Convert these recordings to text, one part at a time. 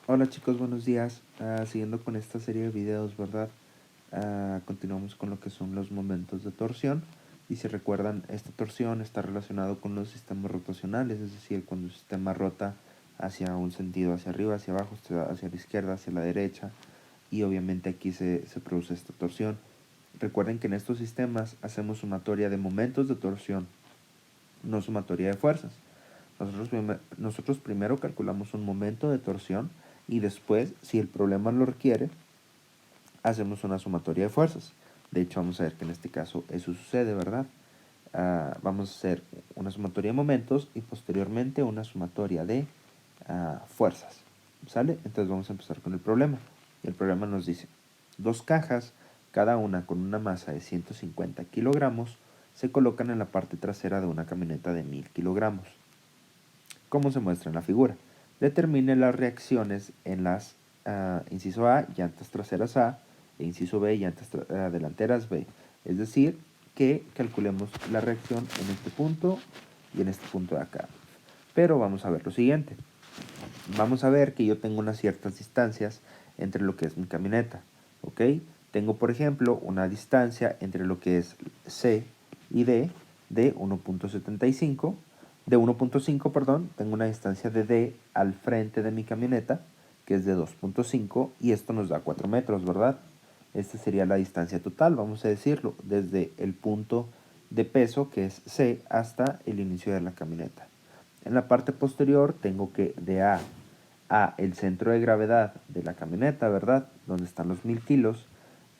Hola chicos, buenos días. Siguiendo con esta serie de videos, ¿verdad? Continuamos con lo que son los momentos de torsión. Y si recuerdan, esta torsión está relacionado con los sistemas rotacionales, es decir, cuando el sistema rota hacia un sentido, hacia arriba, hacia abajo, hacia la izquierda, hacia la derecha. Y obviamente aquí se produce esta torsión. Recuerden que en estos sistemas hacemos sumatoria de momentos de torsión, no sumatoria de fuerzas. Nosotros primero calculamos un momento de torsión y después, si el problema lo requiere, hacemos una sumatoria de fuerzas. De hecho, vamos a ver que en este caso eso sucede, ¿verdad? Vamos a hacer una sumatoria de momentos y posteriormente una sumatoria de fuerzas. ¿Sale? Entonces vamos a empezar con el problema. El problema nos dice, dos cajas, cada una con una masa de 150 kilogramos, se colocan en la parte trasera de una camioneta de 1000 kilogramos. Como se muestra en la figura. Determine las reacciones en las inciso A, llantas traseras A, e inciso B, llantas delanteras B. Es decir, que calculemos la reacción en este punto y en este punto de acá. Pero vamos a ver lo siguiente. Vamos a ver que yo tengo unas ciertas distancias entre lo que es mi camioneta. ¿Ok? Tengo, por ejemplo, una distancia entre lo que es C y D de 1.75. De 1.5, perdón, tengo una distancia de D al frente de mi camioneta, que es de 2.5, y esto nos da 4 metros, ¿verdad? Esta sería la distancia total, vamos a decirlo, desde el punto de peso, que es C, hasta el inicio de la camioneta. En la parte posterior tengo que de a el centro de gravedad de la camioneta, ¿verdad? Donde están los 1000 kilos,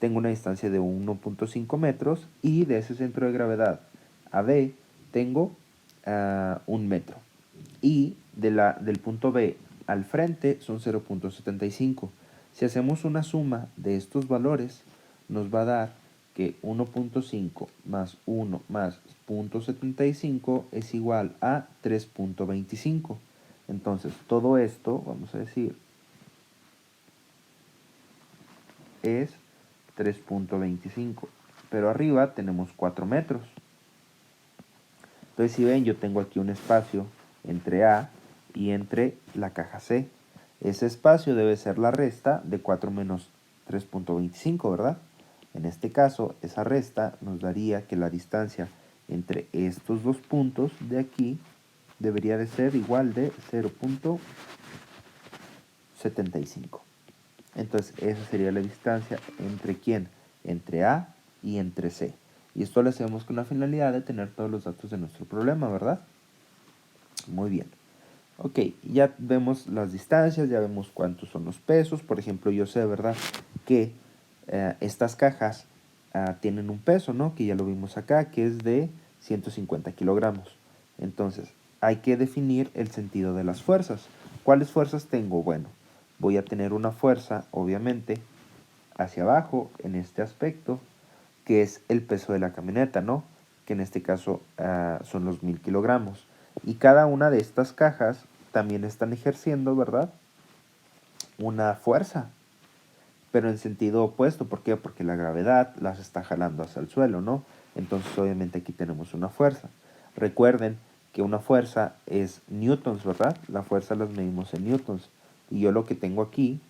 tengo una distancia de 1.5 metros y de ese centro de gravedad a B tengo 1 metro. Y del punto B al frente son 0.75. Si hacemos una suma de estos valores, nos va a dar que 1.5 más 1 más 0.75 es igual a 3.25. Entonces, todo esto, vamos a decir, es 3.25. Pero arriba tenemos 4 metros. Entonces, si ven, yo tengo aquí un espacio entre A y entre la caja C. Ese espacio debe ser la resta de 4 menos 3.25, ¿verdad? En este caso, esa resta nos daría que la distancia entre estos dos puntos de aquí debería de ser igual de 0.75. Entonces, esa sería la distancia entre quién, entre A y entre C. Y esto lo hacemos con la finalidad de tener todos los datos de nuestro problema, ¿verdad? Muy bien. Ok, ya vemos las distancias, ya vemos cuántos son los pesos. Por ejemplo, yo sé, ¿verdad?, que estas cajas tienen un peso, ¿no? Que ya lo vimos acá, que es de 150 kilogramos. Entonces, hay que definir el sentido de las fuerzas. ¿Cuáles fuerzas tengo? Bueno, voy a tener una fuerza, obviamente, hacia abajo, en este aspecto, que es el peso de la camioneta, ¿no? Que en este caso son los 1000 kilogramos. Y cada una de estas cajas también están ejerciendo, ¿verdad?, una fuerza, pero en sentido opuesto. ¿Por qué? Porque la gravedad las está jalando hacia el suelo, ¿no? Entonces obviamente aquí tenemos una fuerza. Recuerden que una fuerza es newtons, ¿verdad? La fuerza las medimos en newtons. Y yo lo que tengo aquí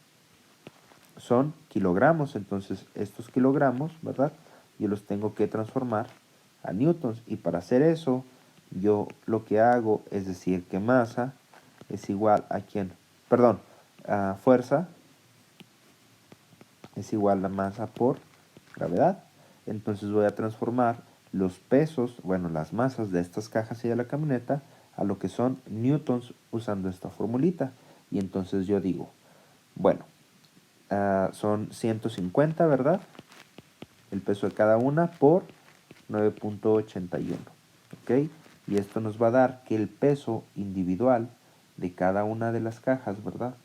son kilogramos. Entonces estos kilogramos, ¿verdad?, yo los tengo que transformar a newtons. Y para hacer eso, yo lo que hago es decir que masa es igual a ¿quién? Perdón, fuerza es igual a masa por gravedad. Entonces voy a transformar los pesos, bueno, las masas de estas cajas y de la camioneta a lo que son newtons usando esta formulita. Y entonces yo digo, bueno, son 150, ¿verdad? El peso de cada una por 9.81, ¿ok? Y esto nos va a dar que el peso individual de cada una de las cajas, ¿verdad?,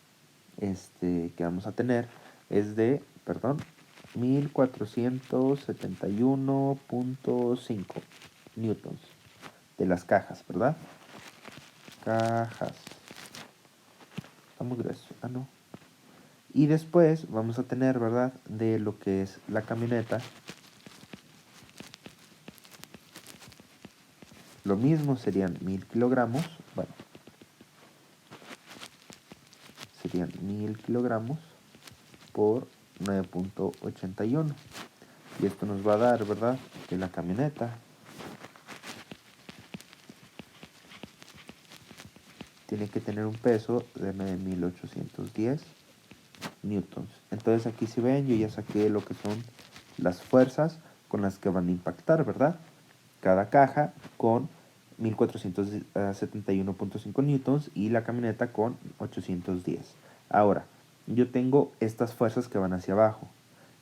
que vamos a tener es de, perdón, 1471.5 newtons de las cajas, ¿verdad? Cajas. Estamos gruesos. No. Y después vamos a tener, ¿verdad?, de lo que es la camioneta. Lo mismo serían 1000 kilogramos. Bueno, serían 1000 kilogramos por 9.81. Y esto nos va a dar, ¿verdad?, que la camioneta tiene que tener un peso de 9810 newtons. Entonces aquí si ven, yo ya saqué lo que son las fuerzas con las que van a impactar, ¿verdad? Cada caja con 1471.5 newtons y la camioneta con 810. Ahora, yo tengo estas fuerzas que van hacia abajo.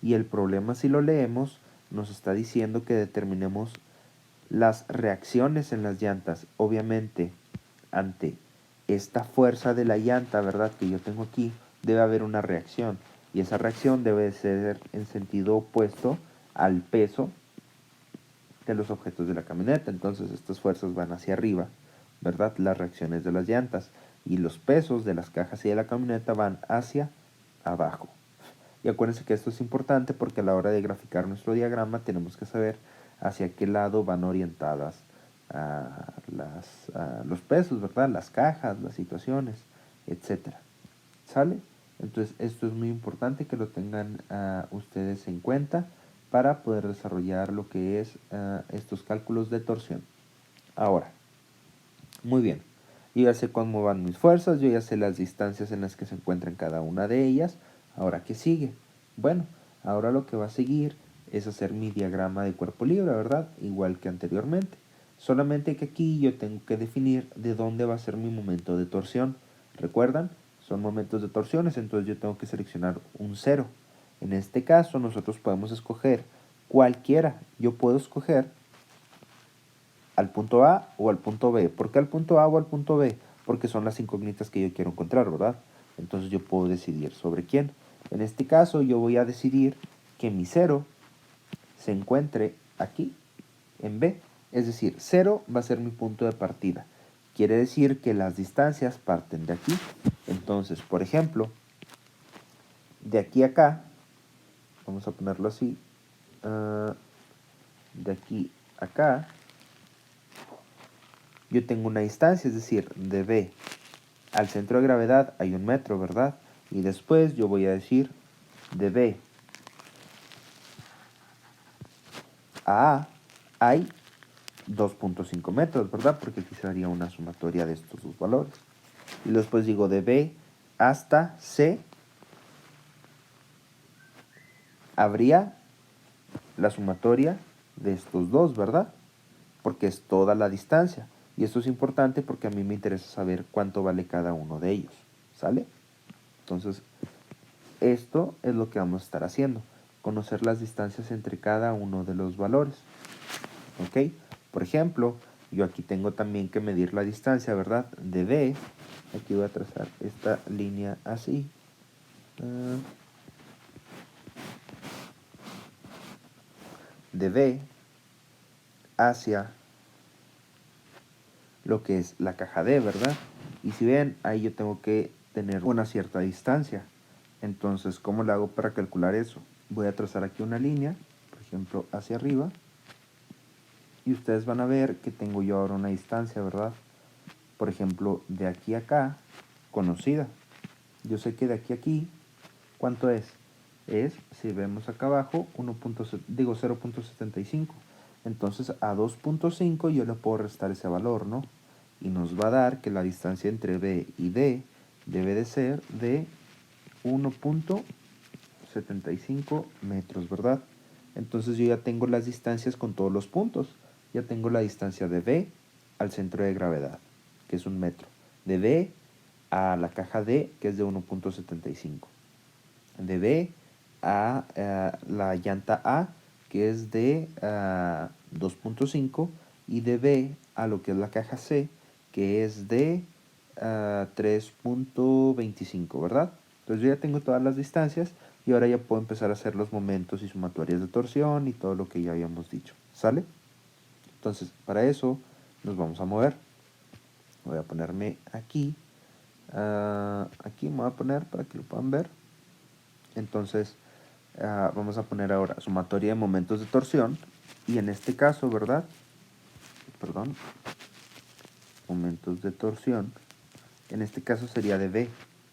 Y el problema, si lo leemos, nos está diciendo que determinemos las reacciones en las llantas. Obviamente, ante esta fuerza de la llanta, ¿verdad?, que yo tengo aquí, debe haber una reacción. Y esa reacción debe ser en sentido opuesto al peso de los objetos de la camioneta. Entonces estas fuerzas van hacia arriba, ¿verdad?, las reacciones de las llantas. Y los pesos de las cajas y de la camioneta van hacia abajo. Y acuérdense que esto es importante porque a la hora de graficar nuestro diagrama tenemos que saber hacia qué lado van orientadas los pesos, ¿verdad?, las cajas, las situaciones, etcétera. ¿Sale? Entonces esto es muy importante que lo tengan ustedes en cuenta para poder desarrollar lo que es estos cálculos de torsión. Ahora, muy bien, yo ya sé cómo van mis fuerzas, yo ya sé las distancias en las que se encuentran cada una de ellas. Ahora, ¿qué sigue? Bueno, ahora lo que va a seguir es hacer mi diagrama de cuerpo libre, ¿verdad?, igual que anteriormente. Solamente que aquí yo tengo que definir de dónde va a ser mi momento de torsión. ¿Recuerdan? Son momentos de torsiones, entonces yo tengo que seleccionar un 0. En este caso nosotros podemos escoger cualquiera. Yo puedo escoger al punto A o al punto B. ¿Por qué al punto A o al punto B? Porque son las incógnitas que yo quiero encontrar, ¿verdad? Entonces yo puedo decidir sobre quién. En este caso yo voy a decidir que mi 0 se encuentre aquí, en B. Es decir, 0 va a ser mi punto de partida. Quiere decir que las distancias parten de aquí. Entonces, por ejemplo, de aquí a acá, vamos a ponerlo así, de aquí a acá, yo tengo una distancia, es decir, de B al centro de gravedad hay 1 metro, ¿verdad? Y después yo voy a decir de B a A hay 2.5 metros, ¿verdad? Porque aquí sería una sumatoria de estos dos valores. Y después digo de B hasta C habría la sumatoria de estos dos, ¿verdad? Porque es toda la distancia. Y esto es importante porque a mí me interesa saber cuánto vale cada uno de ellos. ¿Sale? Entonces, esto es lo que vamos a estar haciendo. Conocer las distancias entre cada uno de los valores. ¿Ok? Por ejemplo, yo aquí tengo también que medir la distancia, ¿verdad?, de B. Aquí voy a trazar esta línea así. De B hacia lo que es la caja D, ¿verdad? Y si ven, ahí yo tengo que tener una cierta distancia. Entonces, ¿cómo lo hago para calcular eso? Voy a trazar aquí una línea, por ejemplo, hacia arriba. Y ustedes van a ver que tengo yo ahora una distancia, ¿verdad? Por ejemplo, de aquí a acá, conocida. Yo sé que de aquí a aquí, ¿cuánto es? Es, si vemos acá abajo, 0.75. Entonces a 2.5 yo le puedo restar ese valor, ¿no? Y nos va a dar que la distancia entre B y D debe de ser de 1.75 metros, ¿verdad? Entonces yo ya tengo las distancias con todos los puntos. Ya tengo la distancia de B al centro de gravedad, que es 1 metro. De B a la caja D, que es de 1.75. De B a la llanta A, que es de 2.5. Y de B a lo que es la caja C, que es de 3.25, ¿verdad? Entonces yo ya tengo todas las distancias y ahora ya puedo empezar a hacer los momentos y sumatorias de torsión y todo lo que ya habíamos dicho. ¿Sale? Entonces, para eso nos vamos a mover. Voy a ponerme aquí. Aquí me voy a poner para que lo puedan ver. Entonces, vamos a poner ahora sumatoria de momentos de torsión. Y en este caso, ¿verdad? Perdón. Momentos de torsión. En este caso sería de B.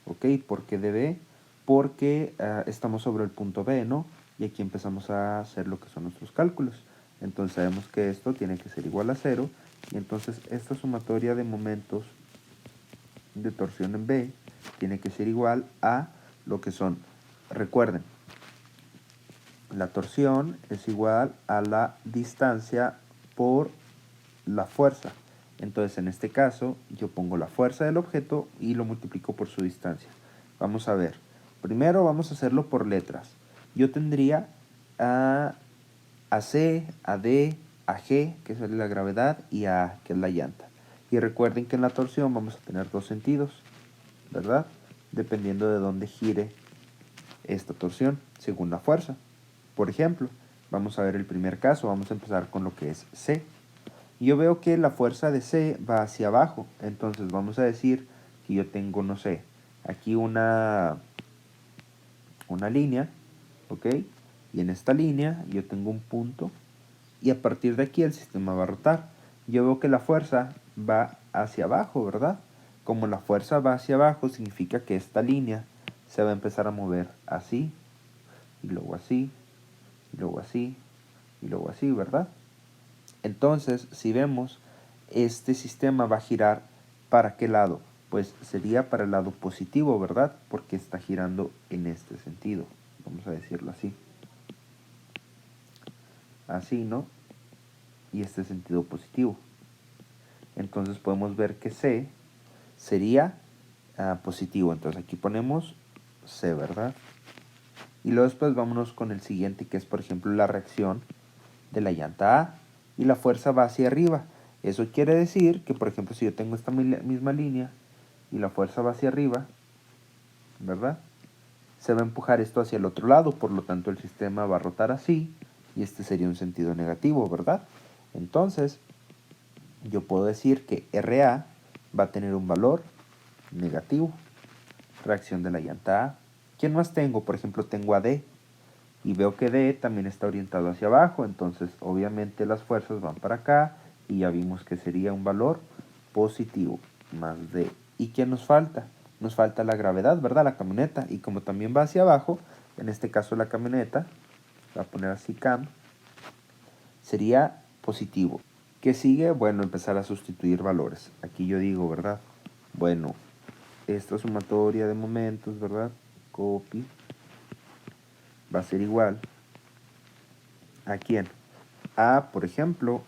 ¿Ok? ¿Por qué de B? Porque estamos sobre el punto B, ¿no? Y aquí empezamos a hacer lo que son nuestros cálculos. Entonces sabemos que esto tiene que ser igual a 0. Y entonces esta sumatoria de momentos de torsión en B tiene que ser igual a lo que son, recuerden, la torsión es igual a la distancia por la fuerza. Entonces en este caso yo pongo la fuerza del objeto y lo multiplico por su distancia. Vamos a ver. Primero vamos a hacerlo por letras. Yo tendría a C, a D, a G, que es la gravedad, y a A, que es la llanta. Y recuerden que en la torsión vamos a tener dos sentidos, ¿verdad? Dependiendo de dónde gire esta torsión, según la fuerza. Por ejemplo, vamos a ver el primer caso, vamos a empezar con lo que es C. Yo veo que la fuerza de C va hacia abajo, entonces vamos a decir que yo tengo, no sé, aquí una línea, ¿ok? Y en esta línea yo tengo un punto y a partir de aquí el sistema va a rotar. Yo veo que la fuerza va hacia abajo, ¿verdad? Como la fuerza va hacia abajo, significa que esta línea se va a empezar a mover así, y luego así, y luego así, y luego así, ¿verdad? Entonces, si vemos, este sistema va a girar ¿para qué lado? Pues sería para el lado positivo, ¿verdad? Porque está girando en este sentido. Vamos a decirlo así. Así, ¿no? Y este sentido positivo. Entonces podemos ver que C sería positivo. Entonces aquí ponemos C, ¿verdad? Y luego después vámonos con el siguiente, que es por ejemplo la reacción de la llanta A. Y la fuerza va hacia arriba. Eso quiere decir que, por ejemplo, si yo tengo esta misma línea y la fuerza va hacia arriba, ¿verdad? Se va a empujar esto hacia el otro lado, por lo tanto el sistema va a rotar así y este sería un sentido negativo, ¿verdad? Entonces, yo puedo decir que RA va a tener un valor negativo. Reacción de la llanta A. ¿Quién más tengo? Por ejemplo, tengo a D. Y veo que D también está orientado hacia abajo, entonces obviamente las fuerzas van para acá y ya vimos que sería un valor positivo, más D. ¿Y quién nos falta? Nos falta la gravedad, ¿verdad? La camioneta. Y como también va hacia abajo, en este caso la camioneta, voy a poner así cam, sería positivo. ¿Qué sigue? Bueno, empezar a sustituir valores. Aquí yo digo, ¿verdad? Bueno, esta sumatoria de momentos, ¿verdad? Copy. Va a ser igual. ¿A quién? A, por ejemplo,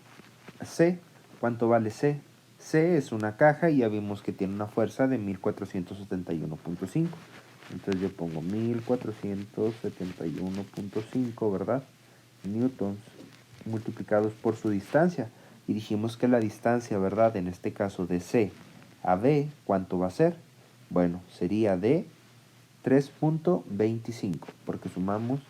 C. ¿Cuánto vale C? C es una caja y ya vimos que tiene una fuerza de 1471.5. Entonces yo pongo 1471.5, ¿verdad? Newtons multiplicados por su distancia. Y dijimos que la distancia, ¿verdad? En este caso de C a B, ¿cuánto va a ser? Bueno, sería de 3.25, porque sumamos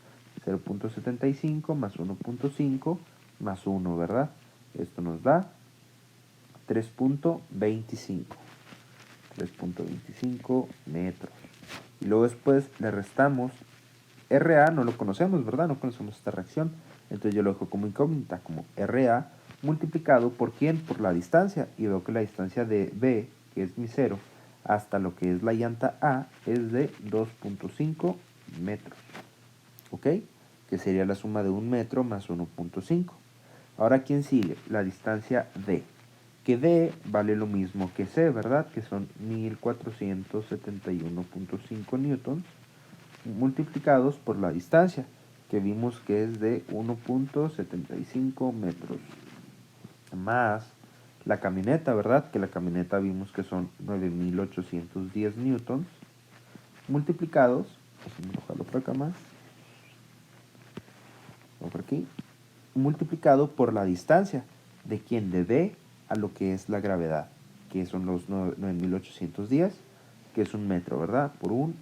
0.75 más 1.5 más 1, ¿verdad? Esto nos da 3.25. 3.25 metros. Y luego después le restamos RA, no lo conocemos, ¿verdad? No conocemos esta reacción. Entonces yo lo dejo como incógnita, como RA multiplicado por ¿quién? Por la distancia. Y veo que la distancia de B, que es mi 0, hasta lo que es la llanta A, es de 2.5 metros. ¿Ok? Que sería la suma de 1 metro más 1.5. Ahora, ¿quién sigue? La distancia D. Que D vale lo mismo que C, ¿verdad? Que son 1471.5 newtons multiplicados por la distancia, que vimos que es de 1.75 metros. Más la camioneta, ¿verdad? Que la camioneta vimos que son 9.810 newtons multiplicados, déjenme bajarlo por acá más, por aquí, multiplicado por la distancia, ¿de quién? De D a lo que es la gravedad, que son los 9.810, que es un metro, ¿verdad? Por un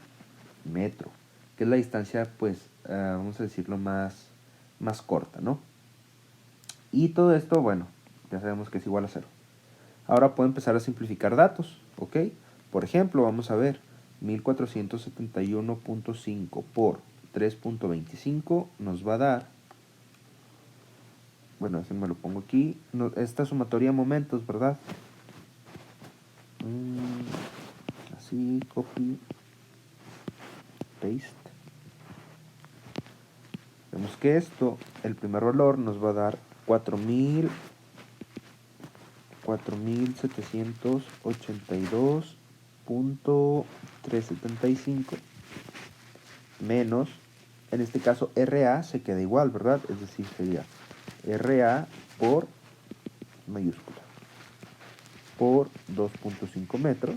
metro, que es la distancia, pues, vamos a decirlo más corta, ¿no? Y todo esto, bueno, ya sabemos que es igual a 0. Ahora puedo empezar a simplificar datos, ¿ok? Por ejemplo, vamos a ver, 1471.5 por 3.25 nos va a dar, bueno, ese me lo pongo aquí, esta sumatoria de momentos, ¿verdad? Así, copy, paste. Vemos que esto, el primer valor nos va a dar 4.782.375 menos, en este caso RA se queda igual, ¿verdad? Es decir, sería RA por mayúscula por 2.5 metros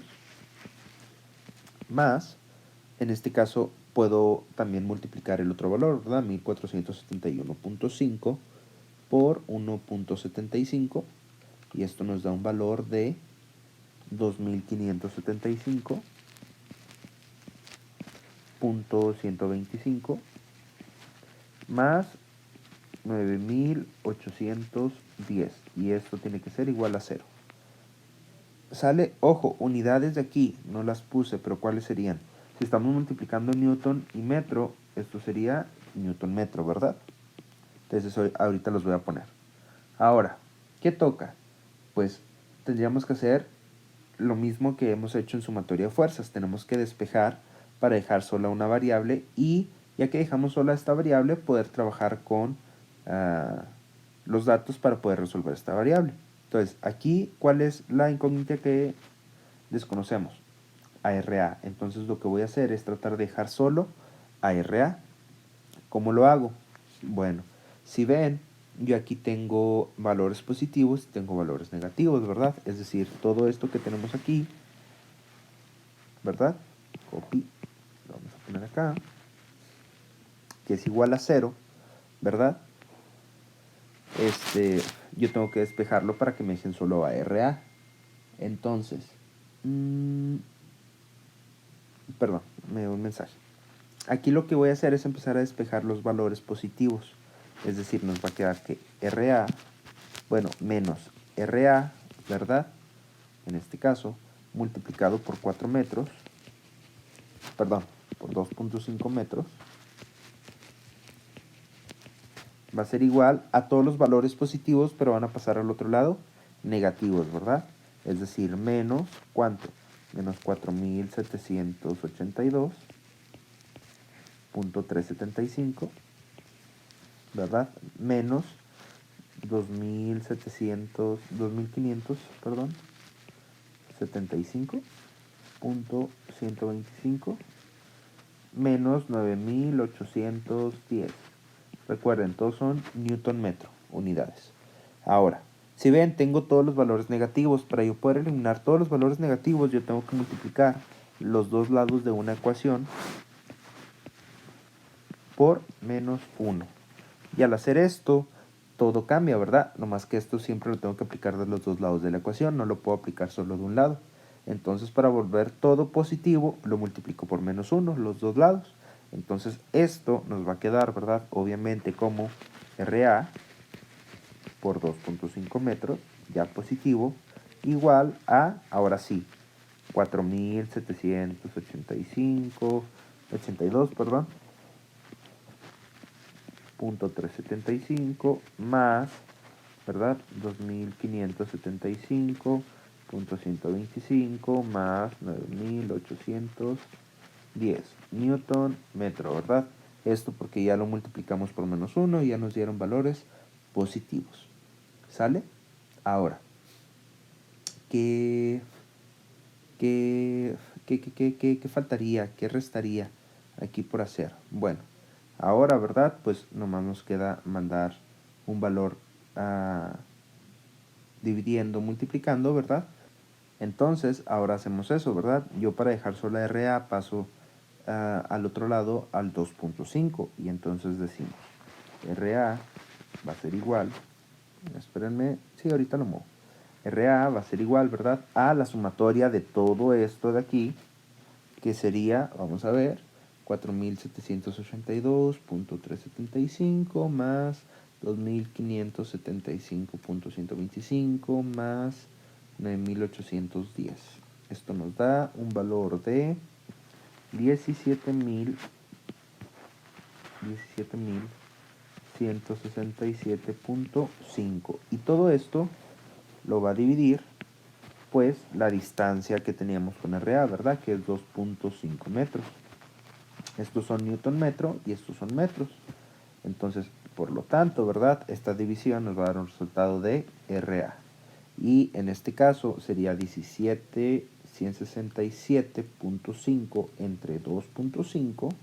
más, en este caso puedo también multiplicar el otro valor, ¿verdad? 1471.5 por 1.75 y esto nos da un valor de 2575.125 más 9810 y esto tiene que ser igual a 0. Sale, ojo, unidades de aquí, no las puse, pero ¿cuáles serían? Si estamos multiplicando newton y metro, esto sería newton metro, ¿verdad? Entonces ahorita los voy a poner. Ahora, ¿qué toca? Pues tendríamos que hacer lo mismo que hemos hecho en sumatoria de fuerzas. Tenemos que despejar para dejar sola una variable y ya que dejamos sola esta variable, poder trabajar con los datos para poder resolver esta variable. Entonces, aquí, ¿cuál es la incógnita que desconocemos? ARA. Entonces, lo que voy a hacer es tratar de dejar solo ARA. ¿Cómo lo hago? Bueno, si ven, yo aquí tengo valores positivos y tengo valores negativos, ¿verdad? Es decir, todo esto que tenemos aquí, ¿verdad? Copy, lo vamos a poner acá, que es igual a 0, ¿verdad? Yo tengo que despejarlo para que me dejen solo ARA. Entonces, perdón, me dio un mensaje. Aquí lo que voy a hacer es empezar a despejar los valores positivos. Es decir, nos va a quedar que RA, bueno, menos RA, ¿verdad? En este caso, multiplicado por 4 metros, perdón, por 2.5 metros, va a ser igual a todos los valores positivos, pero van a pasar al otro lado negativos, ¿verdad? Es decir, menos, ¿cuánto? Menos 4.782.375, ¿verdad? Menos 2.500, perdón, 75.125 menos 9.810. Recuerden, todos son newton metro, unidades. Ahora, si ven, tengo todos los valores negativos. Para yo poder eliminar todos los valores negativos, yo tengo que multiplicar los dos lados de una ecuación por menos 1. Y al hacer esto, todo cambia, ¿verdad? Nomás que esto siempre lo tengo que aplicar de los dos lados de la ecuación, no lo puedo aplicar solo de un lado. Entonces, para volver todo positivo, lo multiplico por menos 1, los dos lados. Entonces, esto nos va a quedar, ¿verdad? Obviamente como RA por 2.5 metros, ya positivo, igual a, ahora sí, 4.782, perdón, .375 más, ¿verdad? 2.575.125 más 9.810 newton metro, ¿verdad? Esto porque ya lo multiplicamos por menos 1 y ya nos dieron valores positivos. ¿Sale? Ahora, ¿qué faltaría? ¿Qué restaría aquí por hacer? Bueno, ahora, ¿verdad? Pues nomás nos queda mandar un valor dividiendo, multiplicando, ¿verdad? Entonces, ahora hacemos eso, ¿verdad? Yo para dejar sola RA paso al otro lado al 2.5 y entonces decimos RA va a ser igual, espérenme, sí, ahorita lo muevo. RA va a ser igual, ¿verdad? A la sumatoria de todo esto de aquí, que sería, vamos a ver, 4.782.375 más 2.575.125 más 9.810. Esto nos da un valor de 17.167.5 y todo esto lo va a dividir pues la distancia que teníamos con RA, ¿verdad? Que es 2.5 metros. Estos son newton metro y estos son metros. Entonces, por lo tanto, ¿verdad? Esta división nos va a dar un resultado de RA. Y en este caso sería 17.167.5 entre 2.5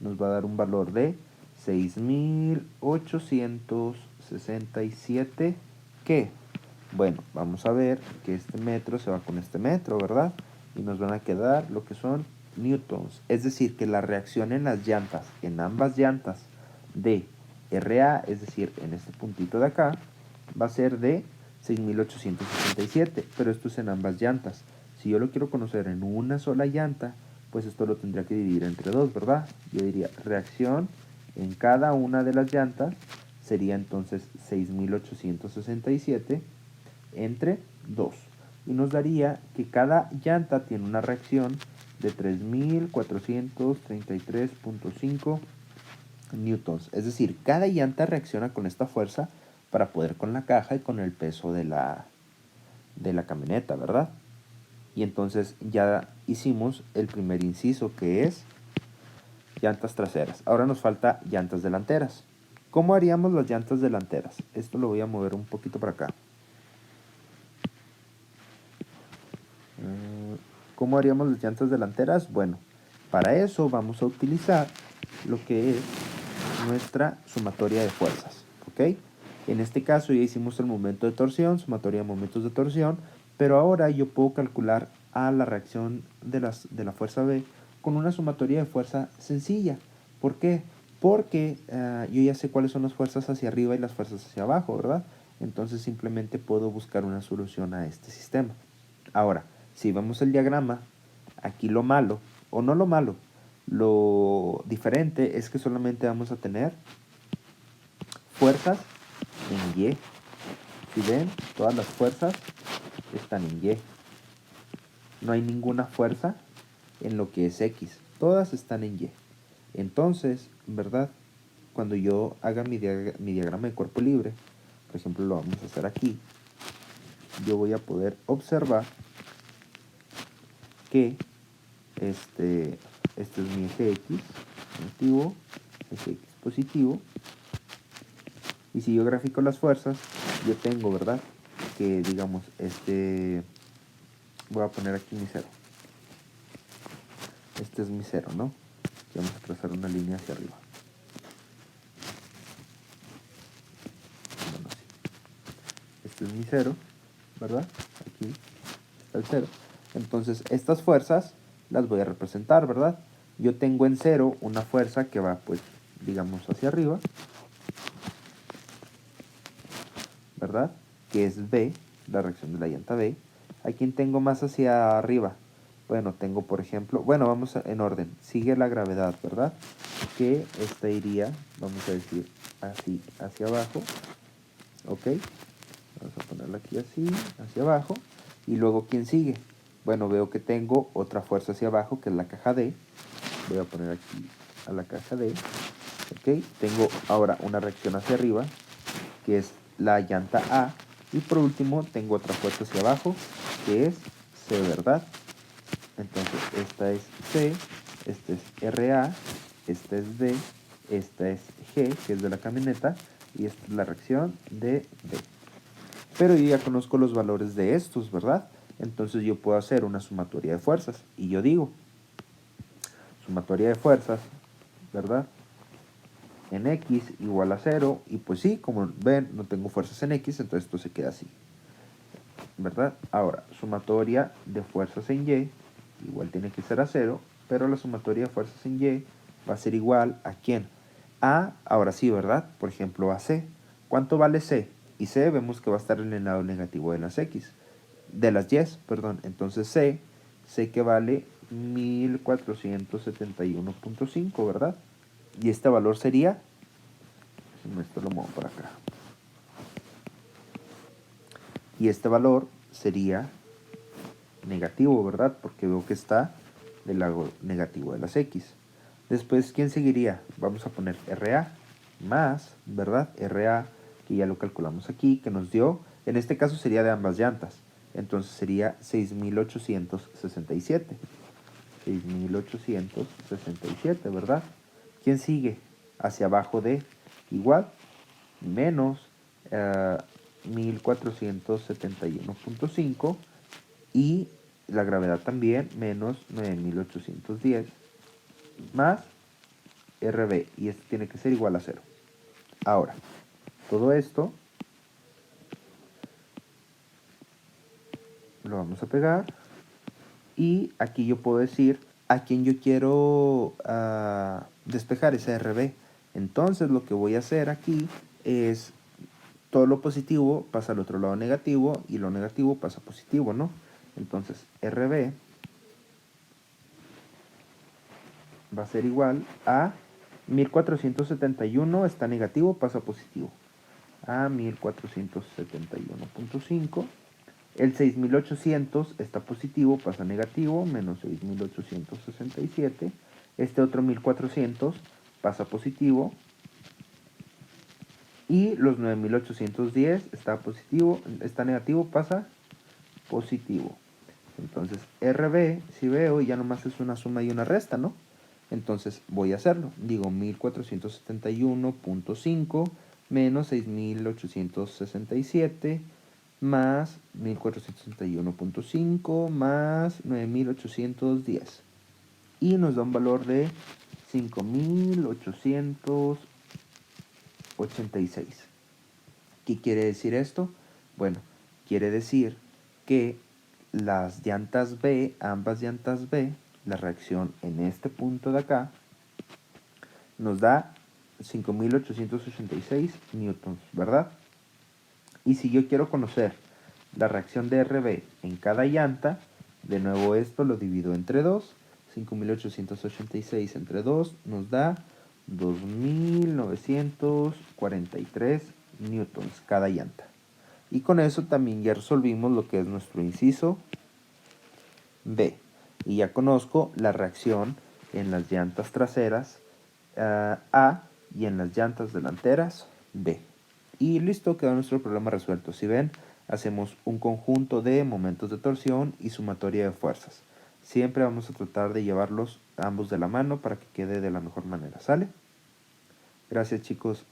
nos va a dar un valor de 6.867. ¿Qué? Bueno, vamos a ver que este metro se va con este metro, ¿verdad? Y nos van a quedar lo que son newtons. Es decir, que la reacción en las llantas, en ambas llantas de RA, es decir, en este puntito de acá, va a ser de 6.867, pero esto es en ambas llantas. Si yo lo quiero conocer en una sola llanta, pues esto lo tendría que dividir entre dos, ¿verdad? Yo diría reacción en cada una de las llantas sería entonces 6.867 entre 2. Y nos daría que cada llanta tiene una reacción de 3.433.5 newtons. Es decir, cada llanta reacciona con esta fuerza para poder con la caja y con el peso de la camioneta, ¿verdad? Y entonces ya hicimos el primer inciso, que es llantas traseras. Ahora nos falta llantas delanteras. ¿Cómo haríamos las llantas delanteras? Esto lo voy a mover un poquito para acá. ¿Cómo haríamos las llantas delanteras? Bueno, para eso vamos a utilizar lo que es nuestra sumatoria de fuerzas, ¿ok? En este caso ya hicimos el momento de torsión, sumatoria de momentos de torsión, pero ahora yo puedo calcular a la reacción de la fuerza B con una sumatoria de fuerza sencilla. ¿Por qué? Porque yo ya sé cuáles son las fuerzas hacia arriba y las fuerzas hacia abajo, ¿verdad? Entonces simplemente puedo buscar una solución a este sistema. Ahora, si vemos el diagrama, aquí lo malo, o no lo malo, lo diferente es que solamente vamos a tener fuerzas en Y. Si ven, todas las fuerzas están en Y. No hay ninguna fuerza en lo que es X. Todas están en Y. Entonces, ¿verdad? Cuando yo haga mi diagrama de cuerpo libre, por ejemplo, lo vamos a hacer aquí, yo voy a poder observar que este es mi eje X negativo, eje X positivo, y si yo grafico las fuerzas, yo tengo, ¿verdad? Que digamos, voy a poner aquí mi cero. Este es mi cero, ¿no? Y vamos a trazar una línea hacia arriba. Bueno, así. Este es mi cero, ¿verdad? Aquí está el cero. Entonces, estas fuerzas las voy a representar, ¿verdad? Yo tengo en cero una fuerza que va, pues, digamos, hacia arriba, ¿verdad? Que es B, la reacción de la llanta B. ¿A quién tengo más hacia arriba? Bueno, tengo, por ejemplo, bueno, vamos en orden. Sigue la gravedad, ¿verdad? Que esta iría, vamos a decir, así, hacia abajo. ¿Ok? Vamos a ponerla aquí así, hacia abajo. Y luego, ¿quién sigue? Bueno, veo que tengo otra fuerza hacia abajo, que es la caja D. Voy a poner aquí a la caja D. ¿Ok? Tengo ahora una reacción hacia arriba, que es la llanta A. Y por último, tengo otra fuerza hacia abajo, que es C, ¿verdad? Entonces, esta es C, esta es RA, esta es D, esta es G, que es de la camioneta, y esta es la reacción de D. Pero yo ya conozco los valores de estos, ¿verdad? Entonces yo puedo hacer una sumatoria de fuerzas. Y yo digo, sumatoria de fuerzas, ¿verdad? En X igual a 0. Y pues sí, como ven, no tengo fuerzas en X, entonces esto se queda así, ¿verdad? Ahora, sumatoria de fuerzas en Y, igual tiene que ser a 0, pero la sumatoria de fuerzas en Y va a ser igual a ¿quién? A, ahora sí, ¿verdad? Por ejemplo, a C. ¿Cuánto vale C? Y C vemos que va a estar en el lado negativo de las X, de las Y, perdón. Entonces C que vale 1471.5, ¿verdad? Y este valor sería, esto lo muevo por acá, y este valor sería negativo, ¿verdad? Porque veo que está del lado negativo de las X. Después, ¿quién seguiría? Vamos a poner RA más, ¿verdad? RA, que ya lo calculamos aquí, que nos dio, en este caso sería de ambas llantas. Entonces sería 6.867. 6.867, ¿verdad? ¿Quién sigue? Hacia abajo de igual, menos 1471.5 y la gravedad también, menos 9.810 más RB, y esto tiene que ser igual a 0. Ahora, todo esto lo vamos a pegar y aquí yo puedo decir a quién yo quiero despejar ese RB. Entonces lo que voy a hacer aquí es todo lo positivo pasa al otro lado negativo y lo negativo pasa a positivo, ¿no? Entonces RB va a ser igual a 1471 está negativo, pasa a positivo, a 1471.5. El 6800 está positivo, pasa a negativo, menos 6867. Este otro 1400 pasa a positivo. Y los 9810 está positivo, está negativo, pasa positivo. Entonces RB, si veo, ya nomás es una suma y una resta, ¿no? Entonces voy a hacerlo. Digo 1471.5 menos 6867 más 1461.5 más 9810. Y nos da un valor de 5886. ¿Qué quiere decir esto? Bueno, quiere decir que las llantas B, ambas llantas B, la reacción en este punto de acá, nos da 5886 newtons, ¿verdad? Y si yo quiero conocer la reacción de RB en cada llanta, de nuevo esto lo divido entre 2, 5886 entre 2 nos da 2943 newtons cada llanta. Y con eso también ya resolvimos lo que es nuestro inciso B. Y ya conozco la reacción en las llantas traseras A y en las llantas delanteras B. Y listo, quedó nuestro problema resuelto. Si ven, hacemos un conjunto de momentos de torsión y sumatoria de fuerzas. Siempre vamos a tratar de llevarlos ambos de la mano para que quede de la mejor manera. ¿Sale? Gracias, chicos.